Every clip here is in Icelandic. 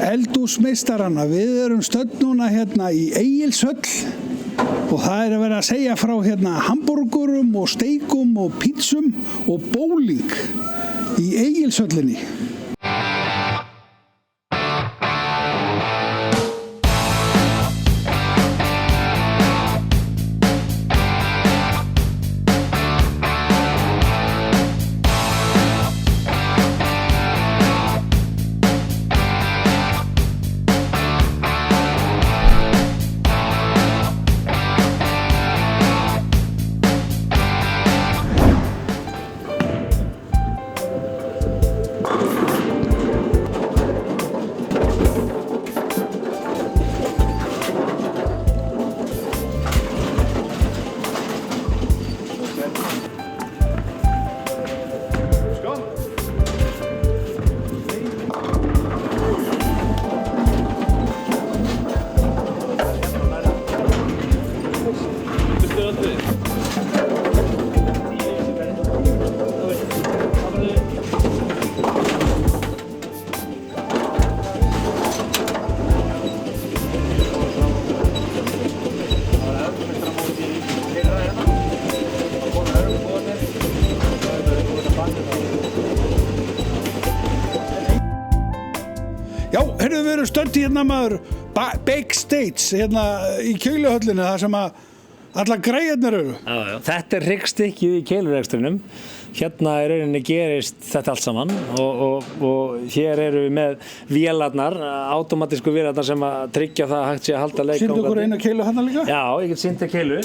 eldhúsmeistarana. Við erum stödd núna hérna í Egilshöll og það er að vera að segja frá hérna hamborgurum og steikum og pítsum og bowling í Egilshöllinni. Heyrðu, við erum stödd hérna maður backstage hérna í Keiluhöllinni þar sem að allar græjarnir eru. Já. Þetta er hryggstykkið í Keilurekstrinum. Hérna í rauninni gerist þetta allt saman og hér eru við með vélarnar, automatísku vélarnar sem að tryggja það að hægt sé að halda leik. Sýndu okkur einu keilu hérna líka? Já, ég get sýnt þér keilu.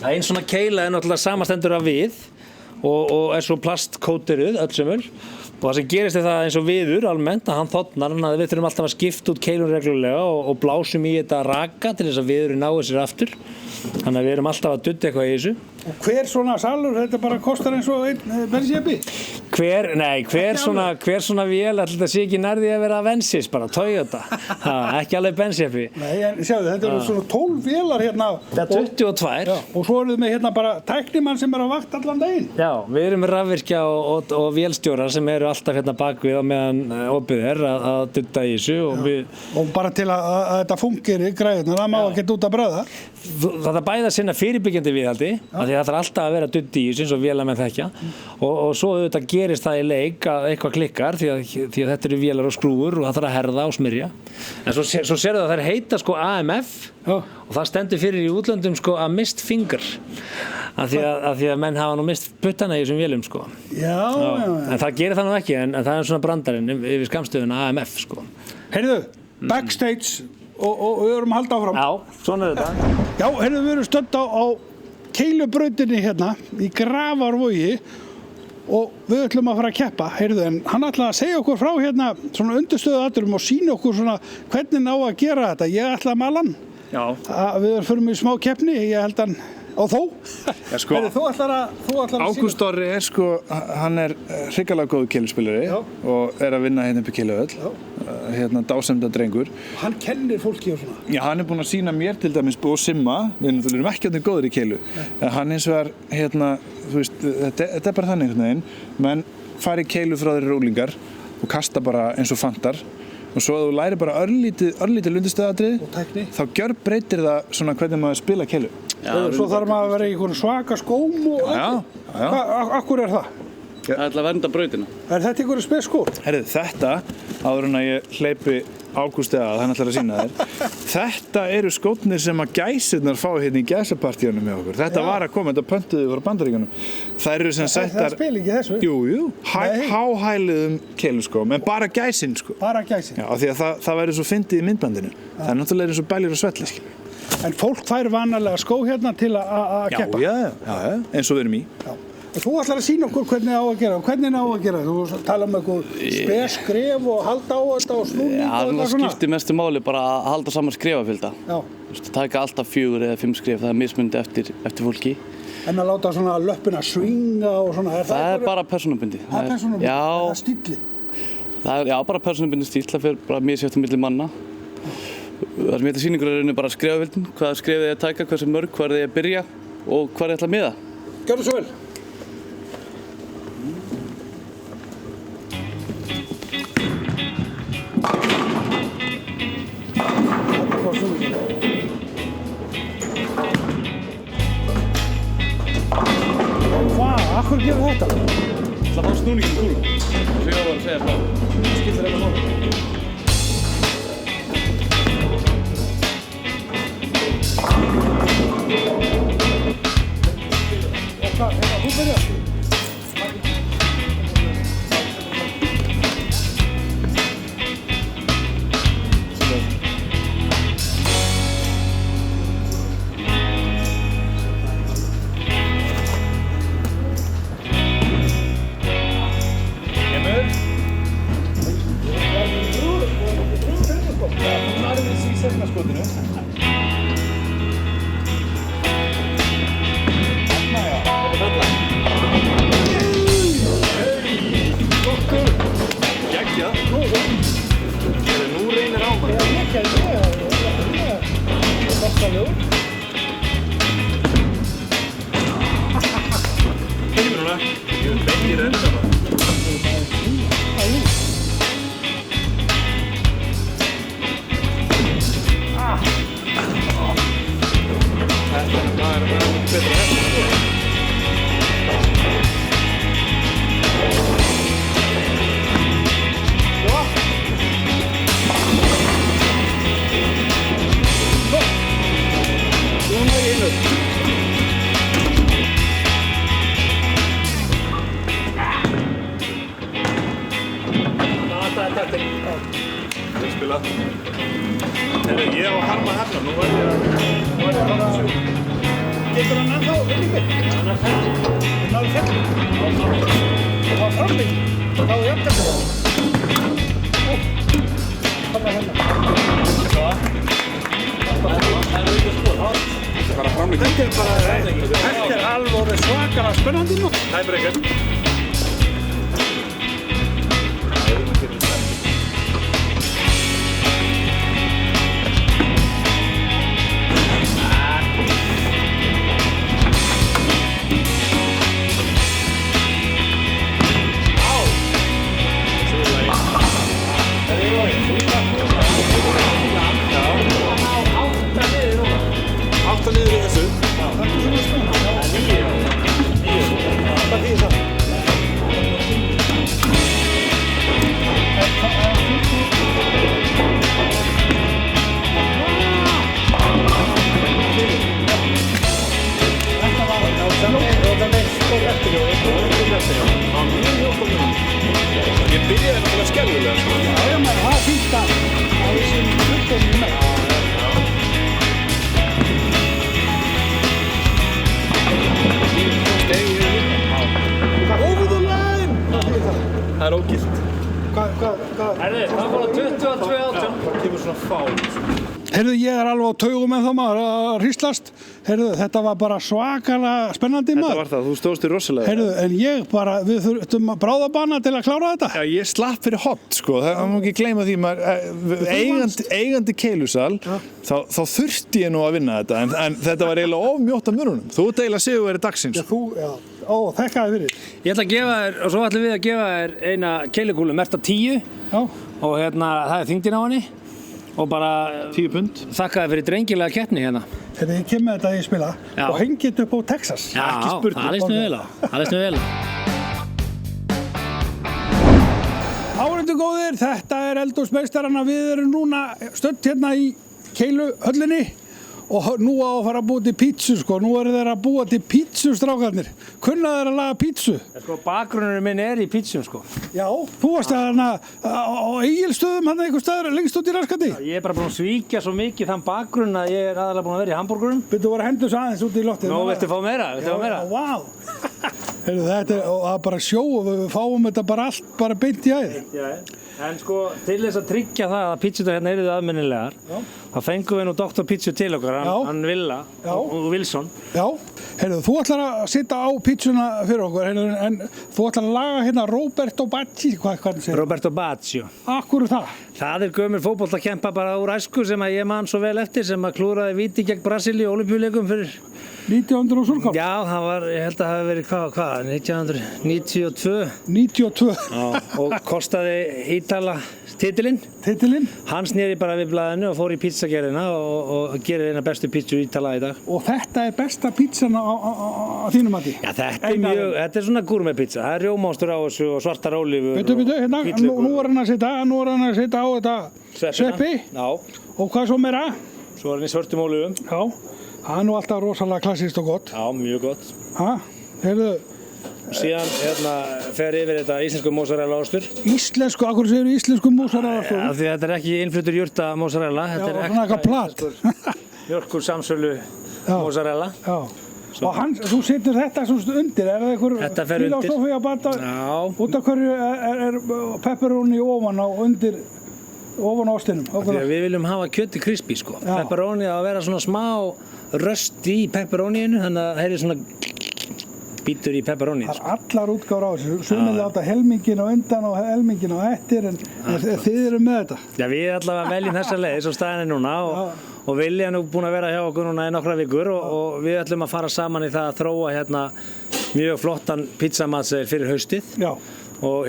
Ein svona keila er náttúrulega samastendur af við og er svo plastkóteruð öllsömmul. Og það sem gerist er það eins og viður almennt að hann þotnar, þannig að við þurfum alltaf að skipta út keilun reglulega og blásum í þetta raka til þess að viðurinn nái sér aftur. Þannig að við erum alltaf að dutta eitthvað í þessu. Og hver svona salur, þetta bara kostar eins og einn bensínbíll? Hver svona vél, þetta sé ekki nærði að vera Avensis, bara Toyota. Ekki alveg bensínbíll. Nei, en sjáðu, þetta eru svona 12 vélar hérna. Þetta er 22. Já, og svo eruð með hérna bara tæknimann sem er á vakt allan daginn. Já, við erum með rafvirkja og vélstjórar sem eru alltaf hérna bakvið á meðan opið er að dutta í þessu og bara til að þetta fungeri græðunar, það má ekki út að bröða. Það er bæði að sinna fyrirbyggjandi viðhaldi, af því það þarf alltaf að vera dutt í þessu eins og vélamenn þekkja og svo auðvitað gerist það í leik að eitthvað klikkar því að þetta eru vélar og skrúfur og það þarf að herða og smyrja. En svo sérðu að það heita sko AMF og það stendur fyrir í útlöndum sko a missed finger af því að menn hafa nú mist puttana í þessum vélum sko. Já. En það gerir það nú ekki en það er svona brandarinn yfir skammstöðuna AMF sko. Heyrðu, backstage og við erum að halda áfram. Já, svona er þetta. Já, heyrðu, við erum stödd á Keilubrautinni hérna í Grafarvogi og við ætlum að fara að keppa, heyrðu, en hann ætlaði að segja okkur frá hérna svona undirstöðuatriðum og sýna okkur svona hvernig ná að gera þetta. Ég ætla að mala hann. Já. Við förum í smá keppni, ég held hann. Og þó? Ja, sko, Heyrðu, þú ætlar að Ágúst Orri er sko, hann er hrikalega góður keiluspilari og er að vinna hérna upp í Keiluhöll. Hérna dásemda drengur. Hann kennir fólki og svona. Já, hann er búinn að sýna mér til dæmis og Simma, við erum ekki allir góður í keilu. En hann eins og er, hérna, þú veist, þetta er bara þannig einhvern veginn, menn fari í keilu frá þeirra rólingar og kasta bara eins og fantar. Og svo að þú læri bara örlítið undirstöðuatriði og tækni, þá gjörbreytir það svona hvernig maður spila keilu. Svo þarf maður að vera í einhverjum svaka skóm og Akkur er það? Það er til að vernda brautina. Er þetta einhverju spes skór? Herðu, þetta, áður en að ég hleypi Ágústi að, hann ætlar að sýna þér. Þetta eru skórnir sem að gæsirnar fá hérna í gæsapartíunum hjá okkur. Þetta var að koma, þetta pöntuðu frá Bandaríkjunum. Það eru sem settar... Það spil ekki þessu? Jú, háhæluðum keiluskóm, en bara gæsin sko. Bara gæsin? Já, af því að það væri svo fyndið í myndbandinu. Það er náttúrulega eins og bælir og svelli, skil. En fólk fær vanalega skó hérna til að keppa? Já, eins og við erum í. Já. Þú ætlar að sýna okkur hvernig á að gera. Hvernig á að gera? Þú tala um eitthvað spes skref og halda á þetta og snúning og eitthvað svona? Það skiptir mestu máli bara að halda saman skrefafjölda. Já. Það taka alltaf 4 eða 5 skref, það er mismunandi eftir fólki. En að láta svona löppina svinga og svona, það er bara persónubundið. Það er persónubundið? Já. Það er stíllinn? Já, bara persónubundið stíll, það fer bara misjafnt á milli manna. Það sem ég ætla sýningur er rauninni bara skrefafjöldin, hvaða skref ég að taka, hversu mörg, hvar ég að byrja og hvar ég ætla að miða. Gjörðu svo vel. segja sko. Skiptir þetta máli. Þú byrjar. Ég á að harma hérna, nú var ég að halda þessu. Getur hann ennþá vinningin? Hann er fellur. Hann er fellur? Það var framlík. Það var jafnlega það. Ó, það var hérna. Það er ekki spór. Þetta er bara framlík. Þetta er alveg svakalega spennandi nú. Tiebreaker. Ég byrjaði náttúrulega skelfilega sko. Já, maður, það er fínt að það er sem hlutum með. Over the line! Það er ógilt. Hvað? Herðu, það var 22-18. Það kemur svona fál. Heyrðu, ég er alveg á taugum en þá maður að hríslast. Heyrðu, þetta var bara svakalega spennandi maður. Þetta var það, þú stóðst í rosalega. Heyrðu, en ég bara, við þurftum að bráðabanna til að klára þetta. Já, ég slapp fyrir hot, sko. Það má ekki gleyma því maður, eigandi keilusal, þá þurfti ég nú að vinna þetta, en þetta var eiginlega ofmjótt af mörunum. Þú ert eiginlega sigurvegari dagsins. Já, ó, þekkaði fyrir. Ég ætla að gefa þér, og svo ætlum við að gefa þér eina keilukúlu, merta 10. Já. Og hérna, það er þyngdin á henni. Og bara 10 pund. Þakka þér fyrir drengilega keppni hérna. Heyrðu, ég kem með þetta að ég spila Já. og hengið upp á Texas. Já, Ekki spurning. það leist mér vel á. Það leist mér vel á. Áhorfendur góðir, þetta er Eldhúsmeistarana. Við erum núna stödd hérna í Keiluhöllinni og nú á að fara að búa til pítsu, sko. Nú eru þeir að búa til pítsu, strákarnir. Kunna þeir að laga pítsu? Sko, bakgrunnurinn minn er í pítsum, sko. Já, þú varst að hana á Egilsstöðum hann einhver staðar lengst út í Raskati. Ég er bara búinn að svíkja svo mikið þann bakgrunn að ég er aðalega búinn að vera í hamborgurum. Byrju, þú voru að henda þessu aðeins út í loftið. Nú, viltu fá meira? Viltu fá meira? Vá! Heyrðu, þetta er, og það er bara sjó og við fáum þetta bara allt bara beint í æði. Já, en sko, til þess að tryggja það að pítsutar hérna eru aðmennilegar, þá fengum við nú Dr. Pítsu til okkar, hann Villa og Wilson. Já, heyrðu, þú ætlar að sitja á pítsuna fyrir okkur, heyrðu, en þú ætlar að laga hérna Roberto Bacci, hvað segir? Roberto Baccio. Akkur það? Það er gömur fótboltakempa bara úr æsku sem að ég man svo vel eftir, sem að klúraði víti gegn Brasilíu og Ólympíuleikum fyrir 1900 og súrkál? Já, það var, ég held að það hafi verið hvað, 1992. 92. Já, og kostaði Ítala titilinn. Titilinn. Hann sneri bara við blaðinu og fór í pizzagerðina og gerir eina bestu pizzu í Ítala í dag. Og þetta er besta pizzan á þínum mati? Já, þetta er svona gourmet pizza. Það er rjómaostur á þessu og svartar ólífur. Bíddu, hérna, nú er hann að setja á þetta sveppi. Já. Og hvað svo meira? Svo er hann í svörtum ólífum. Já. Það er nú alltaf rosalega klassískt og gott. Já, mjög gott. Heyrðu. Síðan fer yfir þetta íslensku mozzarella ostur. Íslensku, akkur segir íslensku mozzarella ostur? Já, því þetta er ekki innfluttur jurta mozzarella. Já, svona eitthvað platt. Mjölkur samsölu mozzarella. Já. Og þú setur þetta svona undir, er það einhver filósofi að bata? Já. Út af hverju er pepperoni ofan á ostinum? Því að við viljum hafa kjöti crispy, sko. Pepperoni að vera svona smá röst í pepperoniinu, þannig að það er svona bítur í pepperoni. Það er allar útgáfur á þessu. Sumir láta helminginn á undan og helminginn á eftir, en þið eru með þetta. Já, við allavega veljum þessa leið, svo staðan er núna og Vilja nú búin að vera hjá okkur núna í nokkra vikur og við ætlum að fara saman í það að þróa hérna mjög flottan pizzamatsel fyrir haustið. Já. Og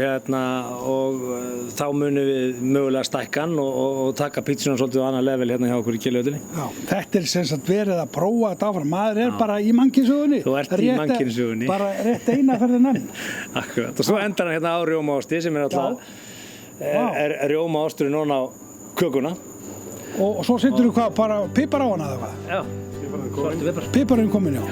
þá munum við mögulega stækka hann og taka pizzuna svolítið á annað level hérna hjá okkur í Keiluhöllinni. Já, þetta er sem sagt verið að prófa þetta áfram. Maður er bara í mannkynssögunni. Þú ert í mannkynssögunni. Bara rétt eina ferðin enn. Akkurat. Og svo endar hann hérna á rjómaosti sem er alltaf rjómaosturinn ofan á kökuna. Og svo setur þú hvað, bara pipar á hana eða hvað? Já, svartur pipar. Piparinn kominn, já.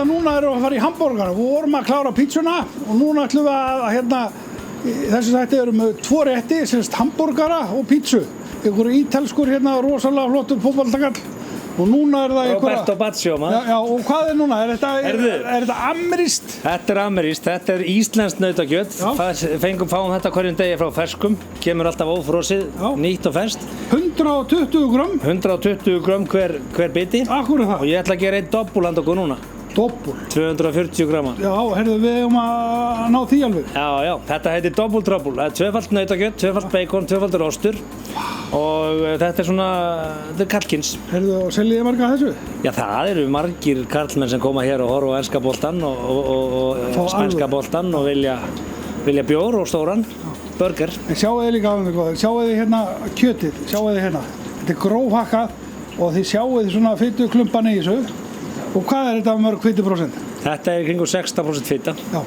Núna erum við að fara í hamborgara. Við vorum að klára pizzuna og núna ætlum við að þessu þætti erum við 2 rétti, semst hamborgara og pizzu. Einhverju ítelskur rosalega flottur fótboltakall og núna er það Roberto Baggio, maður. Já, og hvað er núna? Er þetta amerískt? Þetta er amerískt, þetta er íslenskt nautakjöt. Fáum þetta hverjum degi frá ferskum, kemur alltaf ófrosið, nýtt og ferskt. 120 grömm? 120 grömm hver biti. Akkur er það? Og ég ætla að gera einn doppul handa okkur núna. Doppul? 240 gramma. Já, heyrðu, við eigum að ná því alveg. Já, þetta heitir Double Trouble. Það er 2-falt nautakjöt, 2-falt bacon, 2-faltur ostur og þetta er svona, þetta er karlkyns. Heyrðu, og seljið þið marga þessu? Já, það eru margir karlmenn sem koma hér og horfa á enska boltann og spænska boltann og vilja bjór og stóran burger. En sjáu þið líka á þetta góður, sjáu þið hérna kjötið, sjáu þið hérna. Þetta er grófhakkað og þið sjáu þið svona fituklumpana í þessu. Og hvað er þetta mörg fituprósent? Þetta er kringu 16% fita. Já,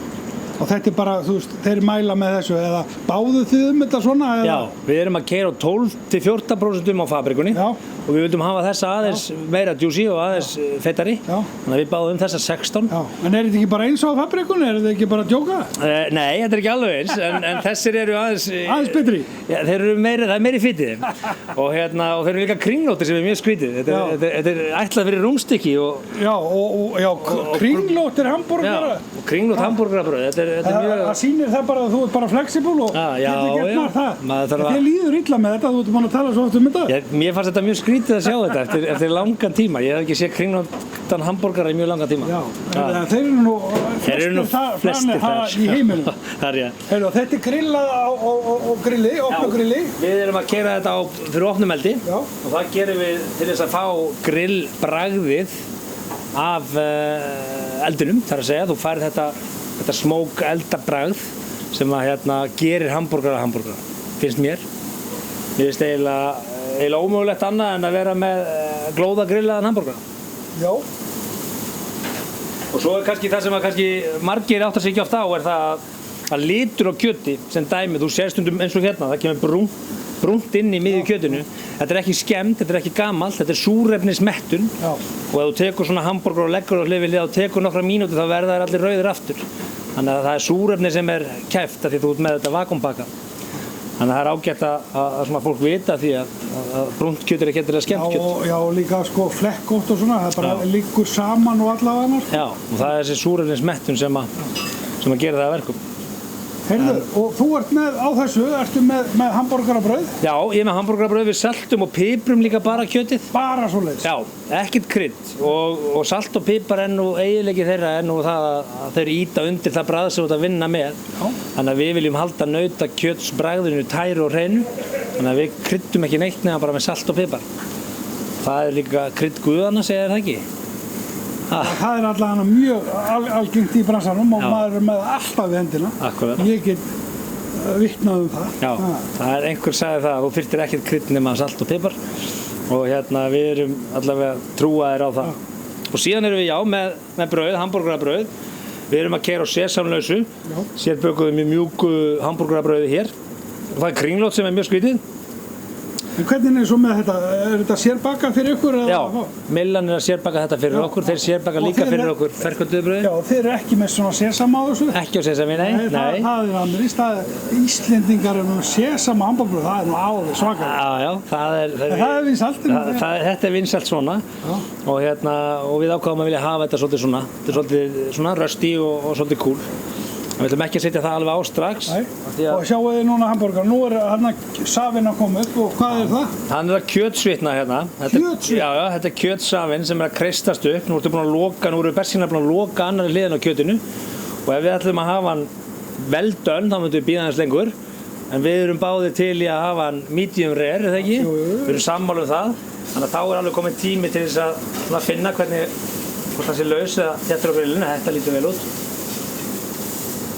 og þetta er bara, þú veist, þeir mæla með þessu eða báðuð þið þetta svona? Eða? Já, við erum að keyra á 12-14% á fabrikunni. Já. Og við vildum hafa þessa aðeins meira juicy og aðeins feitari. Já. Þannig að við báðum þessa 16. Já, en er þetta ekki bara eins á fabrikunni? Er þetta ekki bara að djóka? Nei, þetta er ekki alveg eins, en þessir eru aðeins... Aðeins betri? Já, þeir eru meiri, það er meiri fitið. Og þeir eru líka kringlóttir sem er mjög skrítið. Þetta er ætlað fyrir rúmstykki og... Já, kringlóttir hambúrgara. Og kringlótt hambúrgarabrauð, þetta er mjög... Það sýnir það bara að þú ert bara flexible og getur gert margt það. Þér líður illa með þetta, þú ert búin að tala svo oft um þetta. Mér fannst þetta mjög skrítið að sjá þetta eftir langan tíma. Ég hef ekki séð kringlóttan hambúrgara í mjög langan tíma. Já, þeir eru nú flestir það í heiminum. Það er ég. Þetta er grillað á grilli, opnu grilli. Við erum að keyra þetta fyrir opnum eldi og það gerum við til þess að fá grillbragðið af eldinum, þar að segja. Þú færð þetta smók eldabragð sem að gerir hambúrgara, finnst mér. Mér finnst eiginlega ómögulegt annað en að vera með glóða grillaðan hambúrgara. Já. Og svo er kannski það sem að margir áttar sig ekki oft á er það að litur á kjöti sem dæmi, þú sér stundum eins og hérna, það kemur brúnt inn í miðju kjötinu. Þetta er ekki skemmt, þetta er ekki gamalt, þetta er súrefnismettun. Já. Og ef þú tekur svona hambúrgar og leggur á hlið við hlið og tekur nokkra mínútur þá verða þær allir rauðir aftur. Þannig að það er súrefni sem er kæft af því þú ert með þetta vakúmpakka. Þannig að það er ágætt að svona fólk vita því að brúnt kjöt er ekki endilega skemmt kjöt. Já, líka sko flekkótt og svona, það bara liggur saman og allavega. Já, og það er þessi súrefnismettun sem að gera það að verkum. Heyrðu, og þú ert með á þessu, ertu með hambúrgarabrauð? Já, ég er með hambúrgarabrauð við saltum og piprum líka bara kjötið. Bara svoleiðis? Já, ekkert krydd og salt og pipar er nú eiginleiki þeirra er nú það að þeir ýta undir það bragð sem þú ert að vinna með. Já. Þannig að við viljum halda nautakjötsbragðinu tæru og hreinu. Þannig að við kryddum ekki neitt nema bara með salt og pipar. Það er líka krydd guðanna, segir það ekki? Það er allavega mjög algengt í bransanum og maður er með alltaf við hendina. Akkurat. Ég get vitnað það. Já, það er einhver sagði það að þú þyrftir ekkert krydd nema salt og pipar og hérna við erum allavega trúaðir á það. Og síðan erum við með brauð, hambúrgarabrauð. Við erum að keyra á sesamlausu. Sér bökuðum við mjúku hambúrgarabrauði hér. Og það er kringlót sem er mjög skrítið. En hvernig er svo með þetta? Er þetta sérbakað fyrir ykkur? Já, Millan er að sérbaka þetta fyrir okkur. Þeir sérbaka líka fyrir okkur ferköntuðu Já, þeir eru ekki með svona sesam á þessu? Ekki á sesami, nei. Það er andrist. Íslendingar eru með sesam hambúrgarabrauð, það er nú áður svakalega. Já, það er vinsælt. Þetta er vinsælt svona. Og við ákváðum að vilja hafa þetta svolítið svona. Þetta er svolítið svona rösti og svolítið cool. Við ætlum ekki að setja það alveg á strax. Og sjáu þið núna hambúrgar, nú er hérna safinn að koma upp og hvað er það? Hann er að kjötsvitna hérna. Kjötsvitna? Já, þetta er kjötsafinn sem er að kreistast upp. Nú erum við bersýnilega búin að loka annarri hliðin á kjötinu og ef við ætlum að hafa hann vel done þá myndum við bíða hans lengur. En við erum báðir til í að hafa hann medium rare, er það ekki? Við erum sammála um það. Þannig að þá er alveg kominn tími til þess að finna hvort það sé laus eða þetta á grillinu. Þetta lítur vel út.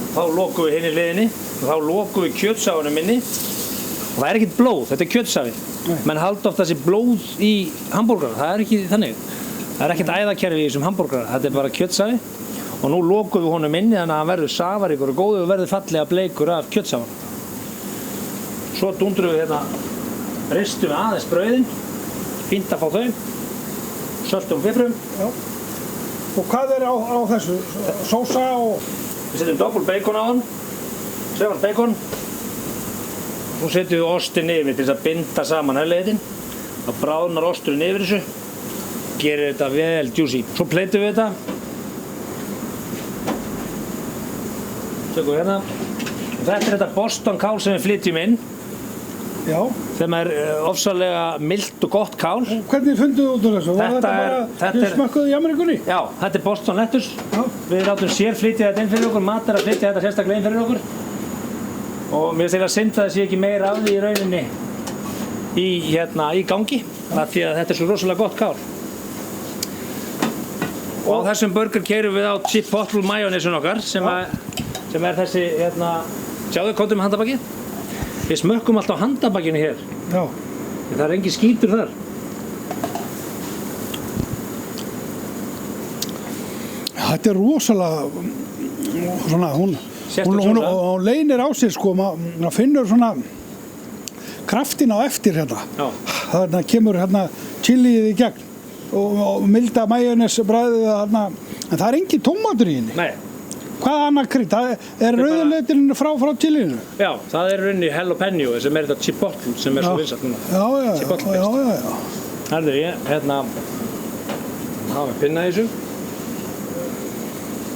Þá lokum við hinni hliðinni og þá lokum við kjötsafanum minni og það er ekkert blóð, þetta er kjötsafi. Menn halda oft þessi blóð í hambúrgara, það er ekki þannig. Það er ekkert æðakerfi í þessum hambúrgara, þetta er bara kjötsafi og nú lokum við honum inni þannig að hann verður safaríkur og góður og verður fallega bleikur af kjötsafanum. Svo dundrum við hérna, ristum við aðeins brauðin, fínt að fá þau, söltum piprum. Og hvað er á þessu? Sósa og... Við setjum doppel bacon á hann, tvefalt bacon. Svo setjum við ostinn yfir til þess að binda saman helleitin. Þá bráðnar osturinn yfir þessu. Gerir þetta vel juicy. Svo pleytum við þetta. Tökum við hérna. Og þetta er þetta Boston kál sem við flytjum inn. Já. Sem er ofsalega milt og gott kál. Og hvernig funduð þið út úr þessu? Var þetta bara smökkuð í Ameríkunni? Já, þetta er Boston lettuce. Við látum sér flytja þetta inn fyrir okkur, Matt er að flytja þetta sérstaklega inn fyrir okkur. Og mér finnst eiginlega synd að það sé ekki meira af því í rauninni í gangi. Af því að þetta er svo rosalega gott kál. Og á þessum burger keyrum við á chipotle majónesun okkar sem er þessi, sjáðu komdu með handabakið. Við smökkum alltaf handabakinu hér. Já. Það er engin skítur þar. Þetta er rosalega svona, hún leynir á sér sko, maður finnur svona kraftin á eftir hérna. Já. Þarna kemur hérna chiliið í gegn og milda majónesbragðið þarna, en það er engin tómatur í henni. Nei. Hvað annað krydd? Það er rauðleiturinn frá chiliinu? Já, það er rauninni jalapeno sem er þetta chipotle sem er svo vinsælt núna. Já. Herðu, hafa við pinna í þessu.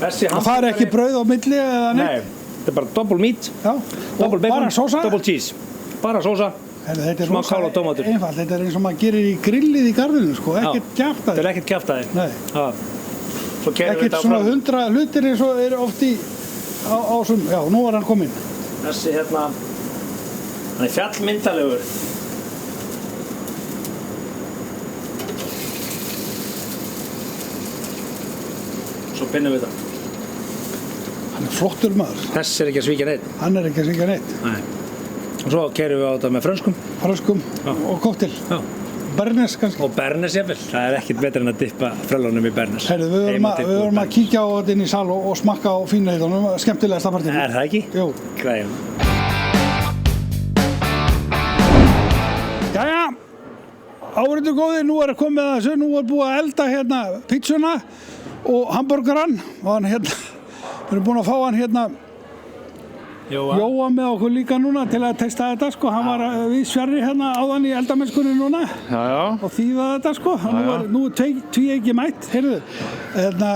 Og það er ekki brauð á milli eða neitt? Nei, þetta er bara double meat, double bacon, bara sósa? double cheese. Bara sósa, smá kál og tómatur. Einfalt, þetta er eins og maður gerir í grillið í garðinu, sko, ekkert kjaftaði. Þetta er ekkert kjaftaði. Nei. Ekkert svona 100 hlutir eins og er oft í ásum, já, nú er hann kominn. Þessi hann er fjallmyndalegur. Svo pinnum við þetta. Hann er flottur maður. Þess er ekki að svíkja neitt. Hann er ekki að svíkja neitt. Nei. Og svo keyrum við á þetta með frönskum. Frönskum og kokteil. Já. Bernes kannski. Og Bernes jafnvel, það er ekkert betra en að dippa frölunum í Bernes. Herðu, við verðum að kíkja á þetta inn í sal og smakka á fína heitunum, skemmtilegasta partinu. Er það ekki? Jú. Græjum. Jæja, áhverjum góðir, nú er komið að þessu, nú er búið að elda hérna pizzuna og hamburgeran og hann hérna, við erum búin að fá hann hérna Jóa með okkur líka núna til að testa þetta sko, hann var við sverri hérna áðan í eldamennskunni núna og þýða þetta sko, nú er tvíeiki mætt, heyrðu, hérna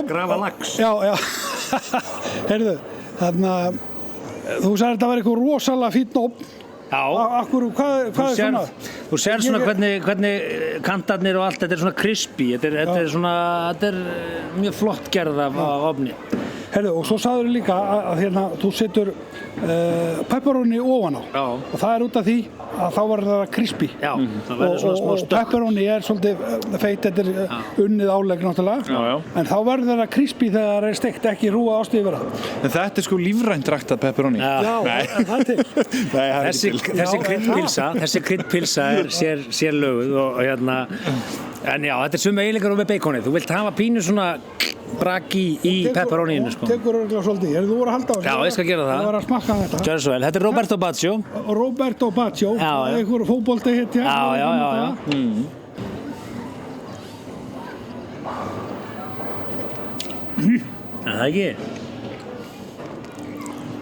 grafa lax. Já, heyrðu, hérna, þú sagði þetta var eitthvað rosalega fínn ofn. Já. Akkur, hvað er svona? Þú sér svona hvernig kantarnir og allt, þetta er svona crispy, þetta er mjög flott gerð af ofni. Herðu, og svo sagður líka að hérna, þú setur pepperoni ofan á. Já. Og það er út af því að þá verður það crispy. Já, það verður svona smá og stökk. pepperoni er svolítið feit, þetta er unnið álegg náttúrulega. Já. En þá verður það crispy þegar það er steikt, ekki rúa ást yfir það. En þetta er sko lífrænt ræktað pepperoni. Já, það er til. Nei, það er ekki til. Þessi kryddpilsa er sérlöguð og hérna, en já, þetta er sömu eiginleikar og með baconið. Þú vilt hafa pínu svona brak í pepperoninu sko. Tekur örgulega svolítið, þú voru að halda á þessu. Já, ég skal gera það. Þú voru að smakka þetta. Gjörðu svo vel, þetta er Roberto Baggio. Roberto Baggio, einhver fótbolti hitt. Já. Það ekki?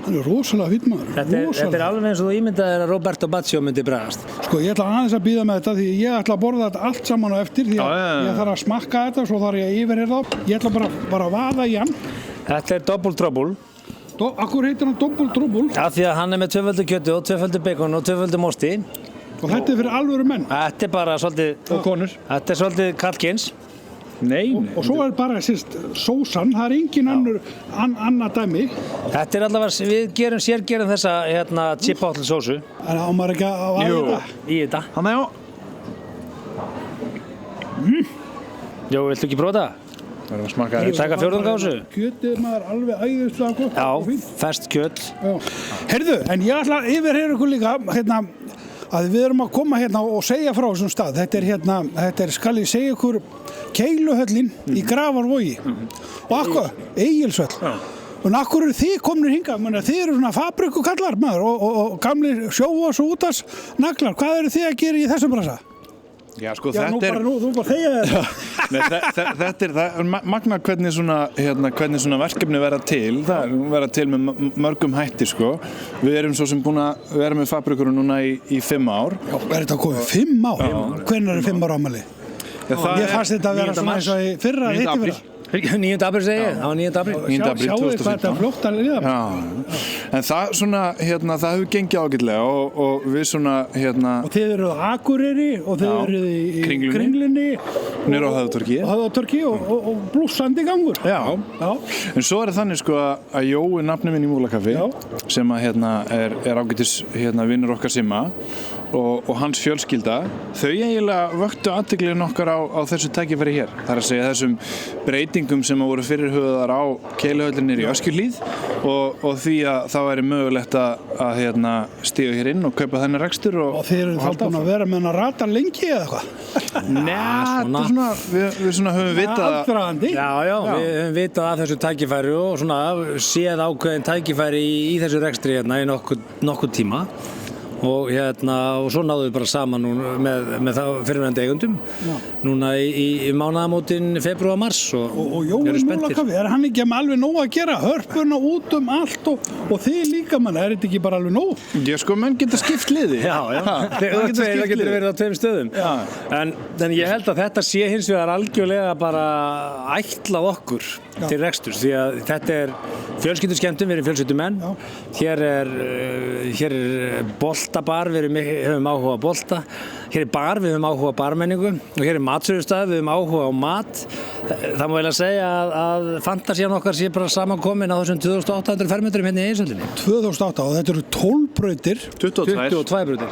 Hann er rosalega fínn maður. Þetta er alveg eins og þú ímyndaðir að Roberto Baggio myndi bragðast. Sko, ég ætla aðeins að bíða með þetta því ég ætla að borða þetta allt saman á eftir því að ég þarf að smakka þetta, svo þarf ég að yfirheyra þá. Ég ætla bara að vaða í hann. Þetta er Double Trouble. Akkur heitir hann Double Trouble? Já, því að hann er með tvöföldu kjötu og tvöföldu bacon og tvöföldu mosti. Og þetta er fyrir alvöru menn. Þetta er bara svolítið... Og konur. Þetta er svolítið kallkyns. Nei. Og svo er bara sósan, það er engin annað dæmi. Þetta er allavega, við sérgerum þessa chipotle sósu. En á maður ekki að vaða þetta? Í þetta. Þannig já. Jó, viltu ekki prófa það? Það er að smaka þetta. Taka fjórðung á þessu. Kjötið maður alveg æðislega gott. Já, ferskt kjöt. Heyrðu, en ég ætla að yfirheyra ykkur líka, að við erum að koma hérna og segja frá þessum stað. Þetta er skal ég segja ykkur, Keiluhöllin í Grafarvogi og akkur, Egilshöll. Og akkur eru þið komnir hingað, þið eru svona fabrikukallar maður og gamlir sjóvas og útas naglar. Hvað eru þið að gera í þessum brasa? Já, sko, Já, þú bara þegja þetta. Nei, þetta er magna hvernig svona verkefni verða til. Það verða til með mörgum hætti, sko. Við erum svo sem búin að vera með fabrikurum núna í 5 ár. Já, er þetta komið 5 ár? Hvernig er 5 ára afmæli? Ég fannst þetta að vera svona eins og í fyrra, 9. apríl. 9. apríl segi ég, það var 9. apríl. 9. apríl Sjáu 2015. hvað þetta fljótt að liða. Já, en það svona, það hefur gengið ágætlega og við svona, Og þið eruð á Akureyri og þið eruð í Kringlunni. Niður á Höfðatorgi og blússandi gangur. Já. En svo er það þannig sko að Jói, nafni minn í Múlakaffi, sem að er ágætis vinnur okkar Simma og hans fjölskylda, þau eiginlega vöktu athyglinni okkar á þessu tækifæri hér. Það er að segja þessum breytingum sem voru fyrirhugaðar á Keiluhöllinni í Öskjuhlíð og því að það væri mögulegt að stíga hér inn og kaupa þennan rekstur og þið eru þá búin að vera með hann að rata lengi eða eitthvað? Nei, við svona höfum vitað Aðdragandi? Já, við höfum vitað af þessu tækifæri og svona séð ákveðin tækifæri í þessu rekstri í nokkuð tíma. Og svo náðum við bara saman með það fyrirverandi eigundum núna í mánaðamótin febrúar-mars og Jói Múlakaffi, er hann ekki með alveg nóg að gera hörpuna út allt og þið líka mann, er þetta ekki bara alveg nóg? Já, sko, menn geta skipt liði. Já, það getur verið á 2 stöðum. En ég held að þetta sé hins vegar algjörlega bara ætlað okkur til reksturs, því að þetta er fjölskylduskemmtun, við erum fjölskyldumenn. Hér er boltabar, við höfum áhuga á bolta. Hér er bar, við höfum áhuga á barmenningu og hér er matsölustað, við höfum áhuga á mat. Það má eiginlega segja að fantasían okkar sé bara samankomin á þessum 2800 fermetrum hérna í Egilshöllinni. 2008 og þetta eru 12 brautir. 22 brautir.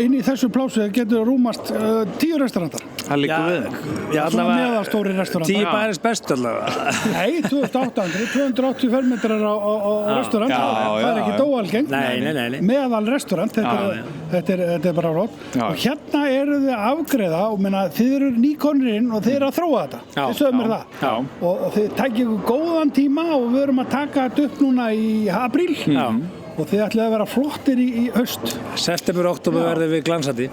inn í þessu plásu getur rúmast 10 restaurantar. Það liggur við. Já, Svona meðalstóri restaurantar. 10 bæris best allavega. Nei, 280 fermetrar á restaurant, það er ekki dóalgengt. Nei. Meðal restaurant, þetta er bara rótt. Og hérna eru þið að afgreiða og meina, þið eru nýkonir inn og þið eru að þróa þetta. Þið sögum mér það. Já. Og þið tækir ykkur góðan tíma og við erum að taka þetta upp núna í apríl. Já. Og þið ætlaði að vera flottir í haust. September, oktober verður við glansandi.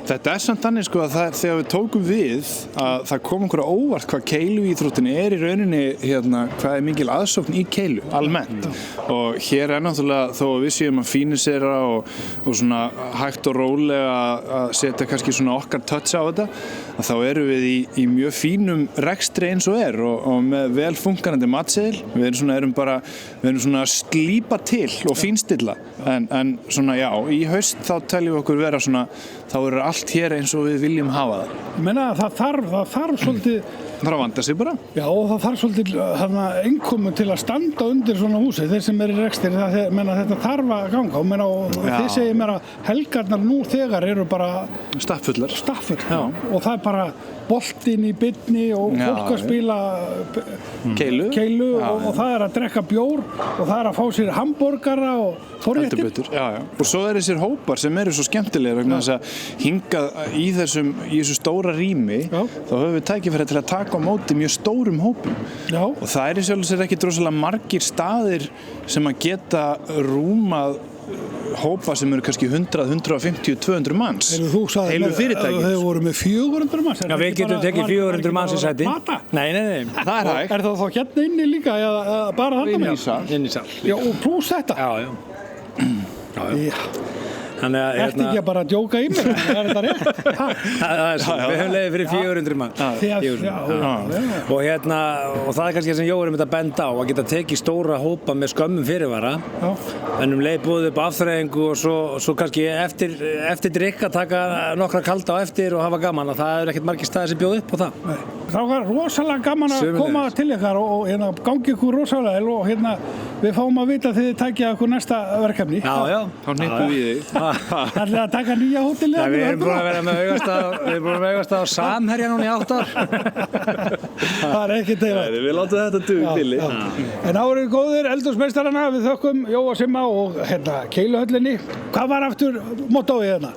Þetta er samt þannig sko að þegar við tókum við að það kom einhverja óvart hvað keiluíþróttin í rauninni hvað er mikil aðsókn í keilu almennt. Og hér er náttúrulega þó að við séum að fínisera og svona hægt og rólega að setja kannski svona okkar touch á þetta, að þá erum við í mjög fínum rekstri eins og og með vel fungerandi matseðil. Við erum svona að slípa til og fínstilla, en svona já, í haust þá teljum við okkur vera svona, þá er allt hér eins og við viljum hafa það. Ég meina það þarf svolítið. Það þarf að vanda sig bara. Já, og það þarf svolítið innkomu til að standa undir svona húsi, þeir sem eru í rekstri, þetta þarf að ganga og þið segir mér að helgarnar nú þegar eru bara stappfullar. Og það er bara boltinn í byrni og fólk að spila keilu og það er að drekka bjór og það er að fá sér hamborgara og forréttir. Og svo er þessir hópar sem eru svo skemmtilegir vegna þess að hingað í þessu stóra rými þá höfum við tækifæri til að taka á móti mjög stórum hópum. Og það er í sjálfu sér ekki drosalega margir staðir sem að geta rúmað hópa sem eru kannski 100, 150, 200 manns. Heilu fyrirtæki. Þau voru með 400 manns. Já, við getum tekið 400 manns í sæti. Nei. Það er hægt. Er það þá hérna inni líka eða bara þarna með? Inn í sal. Já, og pluss þetta? Já. Þannig að Ertu ekki að bara djóka í mér? Er þetta rétt? Það er svo, við höfum leiðið fyrir 400 mann. Og það er kannski það sem Jói er að benda á, að geta tekið stóra hópa með skömmum fyrirvara, en leið búið upp afþreyingu og svo kannski eftir drikk að taka nokkra kalda á eftir og hafa gaman, og það er ekkert margir staðir sem bjóð upp á það. Það var rosalega gaman að koma til ykkar og gangi ykkur rosalega vel og við fáum að vita þegar þið tækja ykkur næsta verkefni. Já. Þá hnippum við þig. Það er að taka nýja hótelið. Við erum búin að vera með augastað á Samherja núna í 8 ár. Það er ekki til að. Við látum þetta duga til. En árið góðir eldhúsmeistarana, við þökkum Jóa Simma og Keiluhöllinni. Hvað var aftur mottóið hérna?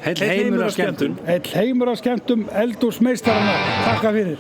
Heill heimur af skemmtun. Heill heimur af skemmtum, eldhúsmeistarana. Takk fyrir.